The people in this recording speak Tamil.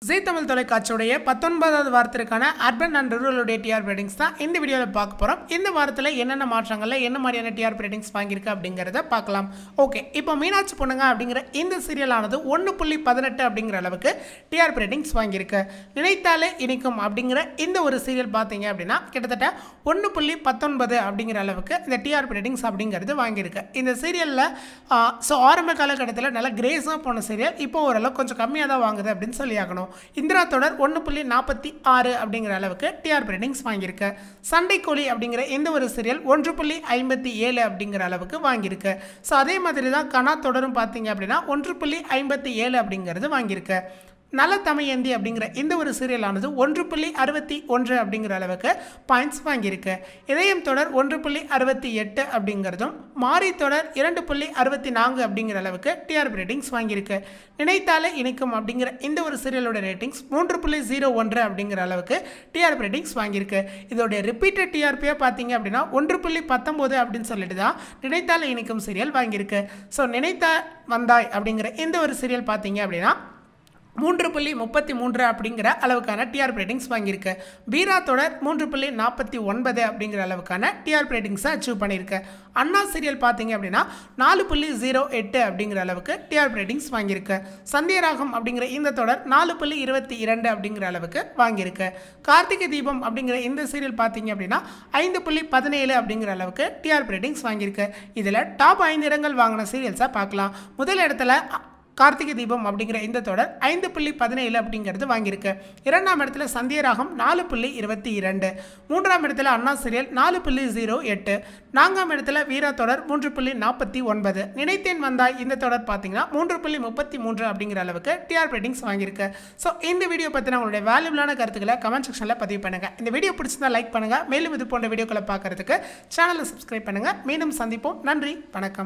ஜீ தமிழ் தொலைக்காட்சியுடைய 19வது வாரத்திற்கான urban and rural TR ratings தான் இந்த வீடியோவில் பார்க்க போகிறோம். இந்த வாரத்தில் என்னென்ன மாற்றங்கள்ல என்ன மாதிரியான டிஆர் ரேட்டிங்ஸ் வாங்கியிருக்கு அப்படிங்கிறத பார்க்கலாம். ஓகே, இப்போ மீனாட்சி பொண்ணுங்க அப்படிங்கிற இந்த சீரியலானது 1.18 அப்படிங்கிற அளவுக்கு டிஆர் ரேட்டிங்ஸ் வாங்கியிருக்கு. நினைத்தாலே இனிக்கும் அப்படிங்கிற இந்த ஒரு சீரியல் பார்த்தீங்க அப்படின்னா கிட்டத்தட்ட 1.19 அப்படிங்கிற அளவுக்கு இந்த டிஆர் ரேட்டிங்ஸ் அப்படிங்கிறது வாங்கியிருக்கு. இந்த சீரியலில் ஆரம்ப காலகட்டத்தில் நல்ல கிரேஸாக போன சீரியல் இப்போ ஓரளவு கொஞ்சம் கம்மியாக தான் வாங்குது அப்படின்னு சொல்லி ஆகணும். இந்திரா தொடர் 1.46 அப்படிங்கிற அளவுக்கு டிஆர் ரேட்டிங்ஸ் வாங்கியிருக்கு. சண்டை கோழி அப்படிங்கிற இந்த ஒரு சீரியல் 1.57 அப்படிங்கிற அளவுக்கு வாங்கியிருக்கு. ஸோ அதே மாதிரி தான் கனா தொடரும் பார்த்தீங்க அப்படின்னா 1.57 அப்படிங்கிறது வாங்கியிருக்கு. நல்ல தமையந்தி அப்படிங்கிற இந்த ஒரு சீரியலானது 1.61 அப்படிங்கிற அளவுக்கு பாயிண்ட்ஸ் வாங்கியிருக்கு. இதயம் தொடர் 1.68 அப்படிங்கிறதும் மாரி தொடர் 2.64 அப்படிங்கிற அளவுக்கு டிஆர் ரேட்டிங்ஸ் வாங்கியிருக்கு. நினைத்தாலே இனிக்கும் அப்படிங்கிற இந்த ஒரு சீரியலோட ரேட்டிங்ஸ் 3.01 அப்படிங்கிற அளவுக்கு டிஆர் ரேட்டிங்ஸ் வாங்கியிருக்கு. இதோடைய ரிப்பீட்டட் டிஆர்பியாக பார்த்தீங்க அப்படின்னா 1.19 அப்படின்னு சொல்லிட்டு தான் நினைத்தாலே இனிக்கும் சீரியல் வாங்கியிருக்கு. ஸோ நினைத்தா வந்தாய் அப்படிங்கிற இந்த ஒரு சீரியல் பார்த்தீங்க அப்படின்னா 3.33 அப்படிங்கிற அளவுக்கான டிஆர் ரேட்டிங்ஸ் வாங்கியிருக்கு. வீரா தொடர் 3.49 அப்படிங்கிற அளவுக்கான டிஆர் ரேட்டிங்ஸை அச்சீவ் பண்ணியிருக்கு. அண்ணா சீரியல் பார்த்தீங்க அப்படின்னா 4.08 அப்படிங்கிற அளவுக்கு டிஆர் ரேட்டிங்ஸ் வாங்கியிருக்கு. சந்தியராகம் அப்படிங்கிற இந்த தொடர் 4.22 அப்படிங்கிற அளவுக்கு வாங்கியிருக்கு. கார்த்திகை தீபம் அப்படிங்கிற இந்த சீரியல் பார்த்தீங்க அப்படின்னா 5.17 அப்படிங்கிற அளவுக்கு டிஆர் ரேட்டிங்ஸ் வாங்கியிருக்கு. இதில் டாப் 5 இடங்கள் வாங்கின சீரியல்ஸை பார்க்கலாம். முதல் இடத்துல கார்த்திகை தீபம் அப்படிங்கிற இந்த தொடர் 5.17 அப்படிங்கிறது வாங்கியிருக்கு. இரண்டாம் இடத்துல சந்தியராகம் 4.22, மூன்றாம் இடத்துல அண்ணா சீரியல் 4.08, நான்காம் இடத்துல வீரா தொடர் 3.49, நினைத்தேன் வந்தாய் இந்த தொடர் பார்த்தீங்கன்னா 3.33 அப்படிங்கிற அளவுக்கு டிஆர் ரேட்டிங்ஸ் வாங்கியிருக்கு. ஸோ இந்த வீடியோ பற்றின உங்களுடைய வேல்யூபிளான கருத்துக்களை கமெண்ட் செக்ஷனில் பதிவு பண்ணுங்கள். இந்த வீடியோ பிடிச்சிருந்தா லைக் பண்ணுங்கள். மேலும் இது போன்ற வீடியோக்களை பார்க்கறதுக்கு சேனலை சப்ஸ்கிரைப் பண்ணுங்கள். மீண்டும் சந்திப்போம். நன்றி, வணக்கம்.